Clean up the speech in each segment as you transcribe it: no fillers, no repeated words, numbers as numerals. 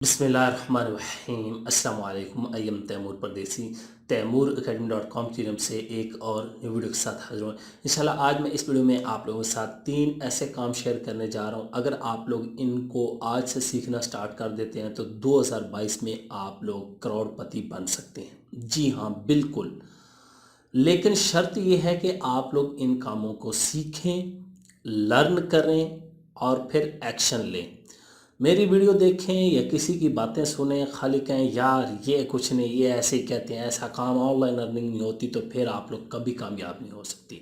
बिस्मिल्लाहिर्रहमानिर्रहीम अस्सलाम वालेकुम। आई एम तैमूर परदेसी तैमूर academy.com की तरफ से एक और न्यू वीडियो के साथ हाजिर हूँ। इंशाल्लाह आज मैं इस वीडियो में आप लोगों के साथ 3 ऐसे काम शेयर करने जा रहा हूँ। अगर आप लोग इनको आज से सीखना स्टार्ट कर देते हैं तो 2022 में आप लोग करोड़पति बन सकते हैं। जी हाँ, बिल्कुल। लेकिन शर्त यह है कि आप लोग इन कामों को सीखें, लर्न करें और फिर एक्शन लें। मेरी वीडियो देखें या किसी की बातें सुने, खाली कहें यार ये कुछ नहीं, ये ऐसे ही कहते हैं, ऐसा काम ऑनलाइन अर्निंग नहीं होती, तो फिर आप लोग कभी कामयाब नहीं हो सकती।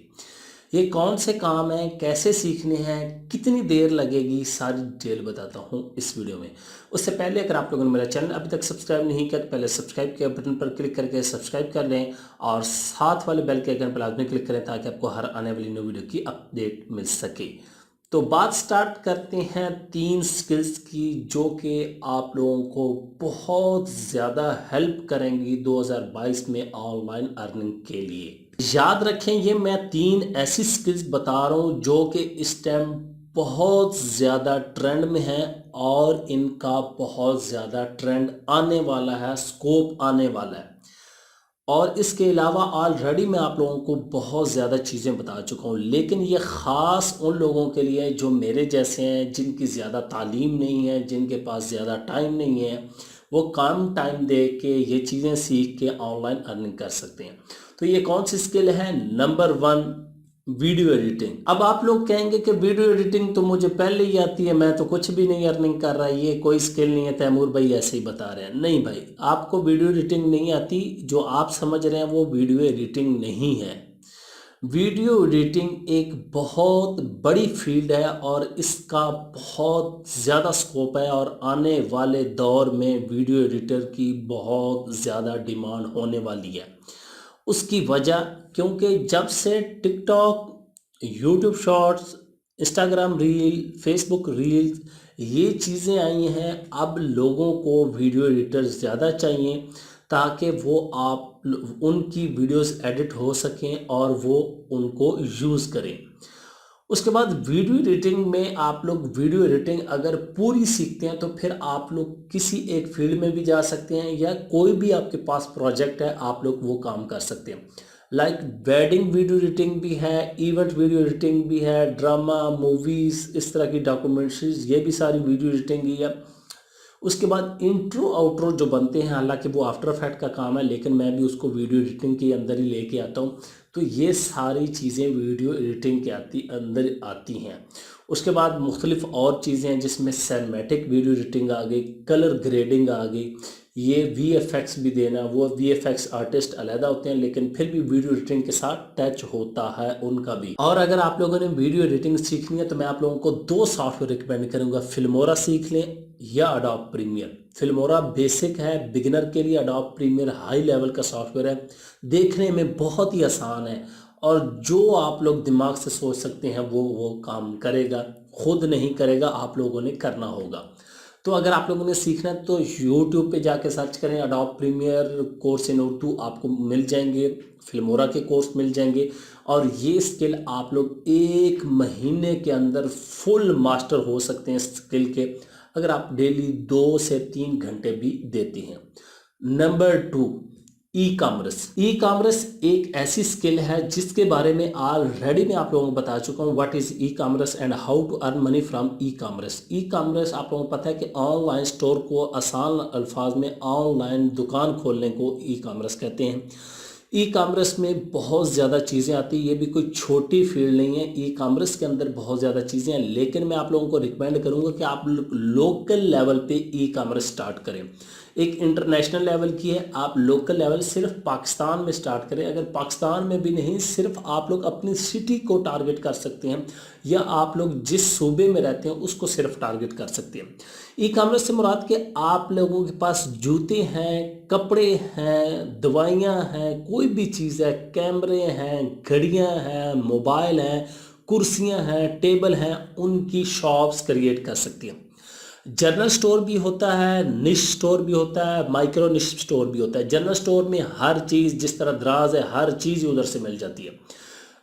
ये कौन से काम हैं, कैसे सीखने हैं, कितनी देर लगेगी, सारी डिटेल बताता हूँ इस वीडियो में। उससे पहले अगर आप लोगों ने मेरा चैनल अभी तक सब्सक्राइब नहीं किया तो पहले सब्सक्राइब के बटन पर क्लिक करके सब्सक्राइब कर लें और साथ वाले बेल के आइकन पर लाजमी क्लिक करें ताकि आपको हर आने वाली न्यू वीडियो की अपडेट मिल सके। तो बात स्टार्ट करते हैं 3 स्किल्स की जो कि आप लोगों को बहुत ज़्यादा हेल्प करेंगी 2022 में ऑनलाइन अर्निंग के लिए। याद रखें, ये मैं 3 ऐसी स्किल्स बता रहा हूँ जो कि इस टाइम बहुत ज़्यादा ट्रेंड में है और इनका बहुत ज़्यादा ट्रेंड आने वाला है, स्कोप आने वाला है। और इसके अलावा ऑलरेडी मैं आप लोगों को बहुत ज़्यादा चीज़ें बता चुका हूँ, लेकिन ये ख़ास उन लोगों के लिए जो मेरे जैसे हैं, जिनकी ज़्यादा तालीम नहीं है, जिनके पास ज़्यादा टाइम नहीं है, वो कम टाइम दे के ये चीज़ें सीख के ऑनलाइन अर्निंग कर सकते हैं। तो ये कौन सी स्किल है? Number 1, video editing. अब आप लोग कहेंगे कि वीडियो एडिटिंग तो मुझे पहले ही आती है, मैं तो कुछ भी नहीं अर्निंग कर रहा, ये कोई स्किल नहीं है, तैमूर भाई ऐसे ही बता रहे हैं। नहीं भाई, आपको वीडियो एडिटिंग नहीं आती, जो आप समझ रहे हैं वो वीडियो एडिटिंग नहीं है। वीडियो एडिटिंग एक बहुत बड़ी फील्ड है और इसका बहुत ज़्यादा स्कोप है और आने वाले दौर में वीडियो एडिटर की बहुत ज़्यादा डिमांड होने वाली है। उसकी वजह, क्योंकि जब से TikTok, YouTube shorts, Instagram reel, Facebook reels, ये चीज़ें आई हैं, अब लोगों को वीडियो एडिटर्स ज़्यादा चाहिए ताकि वो उनकी वीडियोस एडिट हो सकें और वो उनको यूज़ करें। उसके बाद वीडियो एडिटिंग में आप लोग वीडियो एडिटिंग अगर पूरी सीखते हैं तो फिर आप लोग किसी एक फील्ड में भी जा सकते हैं या कोई भी आपके पास प्रोजेक्ट है आप लोग वो काम कर सकते हैं। लाइक वेडिंग वीडियो एडिटिंग भी है, इवेंट वीडियो एडिटिंग भी है, ड्रामा, मूवीज़, इस तरह की डॉक्यूमेंट्रीज, ये भी सारी वीडियो एडिटिंग ही है। उसके बाद इंट्रो आउट्रो जो बनते हैं, हालांकि वो आफ्टर इफेक्ट का काम है, लेकिन मैं भी उसको वीडियो एडिटिंग के अंदर ही लेके आता हूँ। तो ये सारी चीज़ें वीडियो एडिटिंग के अंदर आती हैं। उसके बाद मुख्तलिफ और चीज़ें हैं जिसमें सिनेमैटिक वीडियो एडिटिंग आ गई, कलर ग्रेडिंग आ गई, ये वीएफएक्स भी देना, वो वीएफएक्स आर्टिस्ट अलहदा होते हैं लेकिन फिर भी वीडियो एडिटिंग के साथ टच होता है उनका भी। और अगर आप लोगों ने वीडियो एडिटिंग सीखनी है तो मैं आप लोगों को 2 सॉफ्टवेयर रिकमेंड करूंगा, फिल्मोरा सीख लें या अडोब प्रीमियर। फिल्मोरा बेसिक है बिगिनर के लिए, अडोब प्रीमियर हाई लेवल का सॉफ्टवेयर है, देखने में बहुत ही आसान है और जो आप लोग दिमाग से सोच सकते हैं वो काम करेगा, खुद नहीं करेगा, आप लोगों ने करना होगा। तो अगर आप लोगों ने सीखना है तो यूट्यूब पे जाके सर्च करें Adobe Premiere course in Urdu, आपको मिल जाएंगे, फिल्मोरा के कोर्स मिल जाएंगे और ये स्किल आप लोग 1 महीने के अंदर फुल मास्टर हो सकते हैं स्किल के, अगर आप डेली 2 से 3 घंटे भी देते हैं। नंबर 2, ई कॉमर्स। ई कॉमर्स एक ऐसी स्किल है जिसके बारे में ऑलरेडी मैं आप लोगों को बता चुका हूँ, what is e commerce and how to earn money from e commerce. E commerce आप लोगों को पता है कि ऑनलाइन स्टोर को आसान अल्फाज में ऑनलाइन दुकान खोलने को ई कॉमर्स कहते हैं। ई कॉमर्स में बहुत ज़्यादा चीज़ें आती हैं, ये भी कोई छोटी फील्ड नहीं है, ई कॉमर्स के अंदर बहुत ज़्यादा चीज़ें हैं, लेकिन मैं आप लोगों को रिकमेंड करूंगा कि आप लोकल लेवल पे ई कॉमर्स स्टार्ट करें। एक इंटरनेशनल लेवल की है, आप लोकल लेवल सिर्फ पाकिस्तान में स्टार्ट करें, अगर पाकिस्तान में भी नहीं, सिर्फ आप लोग अपनी सिटी को टारगेट कर सकते हैं या आप लोग जिस सूबे में रहते हैं उसको सिर्फ टारगेट कर सकते हैं। ई कॉमर्स से मुराद कि आप लोगों के पास जूते हैं, कपड़े हैं, दवाइयाँ हैं, कोई भी चीज़ है, कैमरे हैं, घड़ियाँ हैं, मोबाइल हैं, कुर्सियाँ हैं, टेबल हैं, उनकी शॉप्स क्रिएट कर सकती हैं। जनरल स्टोर भी होता है, निश स्टोर भी होता है, माइक्रो निश स्टोर भी होता है। जनरल स्टोर में हर चीज़, जिस तरह दराज है, हर चीज़ उधर से मिल जाती है।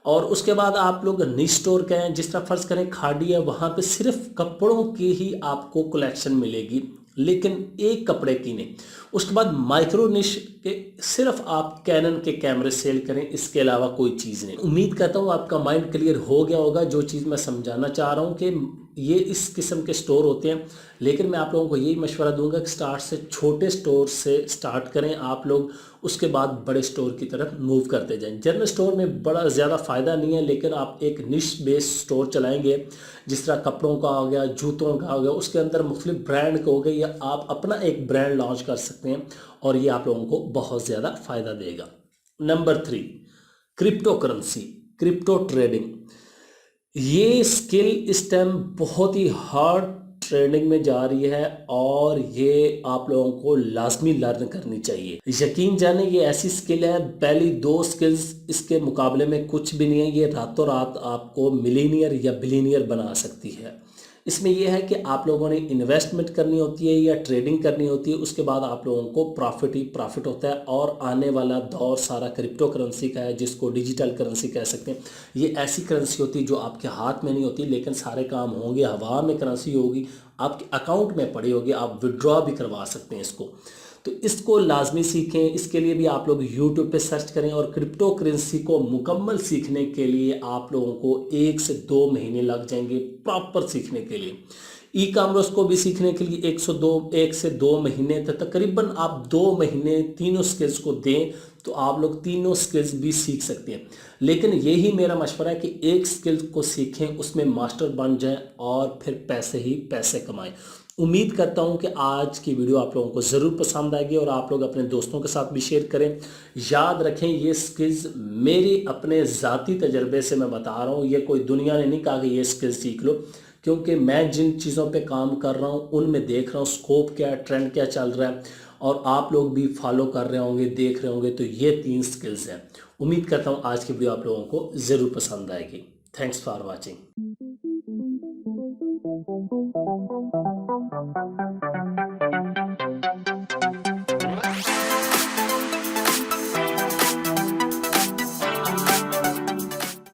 और उसके बाद आप लोग निश स्टोर कहें, जिस तरह फ़र्ज़ करें खाड़ी है, वहाँ पे सिर्फ कपड़ों की ही आपको कलेक्शन मिलेगी, लेकिन एक कपड़े की नहीं। उसके बाद माइक्रो निश के सिर्फ आप कैनन के कैमरे सेल करें, इसके अलावा कोई चीज़ नहीं। उम्मीद करता हूँ आपका माइंड क्लियर हो गया होगा। जो चीज़ मैं समझाना चाह रहा हूँ कि ये इस किस्म के स्टोर होते हैं, लेकिन मैं आप लोगों को यही मशवरा दूंगा कि स्टार्ट से छोटे स्टोर से स्टार्ट करें आप लोग, उसके बाद बड़े स्टोर की तरफ मूव करते जाएं। जनरल स्टोर में बड़ा ज़्यादा फ़ायदा नहीं है, लेकिन आप एक निश बेस्ड स्टोर चलाएंगे, जिस तरह कपड़ों का हो गया, जूतों का हो गया, उसके अंदर मुख्तलिफ ब्रांड के हो गए, या आप अपना एक ब्रांड लॉन्च कर सकते हैं और ये आप लोगों को बहुत ज़्यादा फ़ायदा देगा। Number 3, crypto currency, crypto trading. ये स्किल इस टाइम बहुत ही हार्ड ट्रेंडिंग में जा रही है और ये आप लोगों को लाजमी लर्न करनी चाहिए। यकीन जाने ये ऐसी स्किल है, पहली 2 स्किल्स इसके मुकाबले में कुछ भी नहीं है। ये रातों रात आपको मिलीनियर या बिलीनियर बना सकती है। इसमें यह है कि आप लोगों ने इन्वेस्टमेंट करनी होती है या ट्रेडिंग करनी होती है, उसके बाद आप लोगों को प्रॉफिट ही प्रॉफिट होता है। और आने वाला दौर सारा क्रिप्टो करेंसी का है, जिसको डिजिटल करेंसी कह सकते हैं। ये ऐसी करेंसी होती है जो आपके हाथ में नहीं होती, लेकिन सारे काम होंगे, हवा में करेंसी होगी, आपके अकाउंट में पड़ी होगी, आप विड्रॉ भी करवा सकते हैं इसको। तो इसको लाजमी सीखें। इसके लिए भी आप लोग यूट्यूब पे सर्च करें, और क्रिप्टो करेंसी को मुकम्मल सीखने के लिए आप लोगों को 1 से 2 महीने लग जाएंगे प्रॉपर सीखने के लिए। ई कॉमर्स को भी सीखने के लिए 1 से 2 महीने तक, तकरीबन आप 2 महीने तीनों स्किल्स को दें तो आप लोग तीनों स्किल्स भी सीख सकते हैं। लेकिन यही मेरा मशवरा है कि एक स्किल को सीखें, उसमें मास्टर बन जाएं और फिर पैसे ही पैसे कमाएं। उम्मीद करता हूं कि आज की वीडियो आप लोगों को ज़रूर पसंद आएगी और आप लोग अपने दोस्तों के साथ भी शेयर करें। याद रखें, ये स्किल्स मेरी अपने ज़ाती तजर्बे से मैं बता रहा हूँ। ये कोई दुनिया ने नहीं कहा कि ये स्किल्स सीख लो, क्योंकि मैं जिन चीज़ों पे काम कर रहा हूँ उनमें देख रहा हूँ स्कोप क्या है, ट्रेंड क्या चल रहा है, और आप लोग भी फॉलो कर रहे होंगे, देख रहे होंगे। तो ये 3 स्किल्स हैं। उम्मीद करता हूँ आज की वीडियो आप लोगों को ज़रूर पसंद आएगी। Thanks for watching.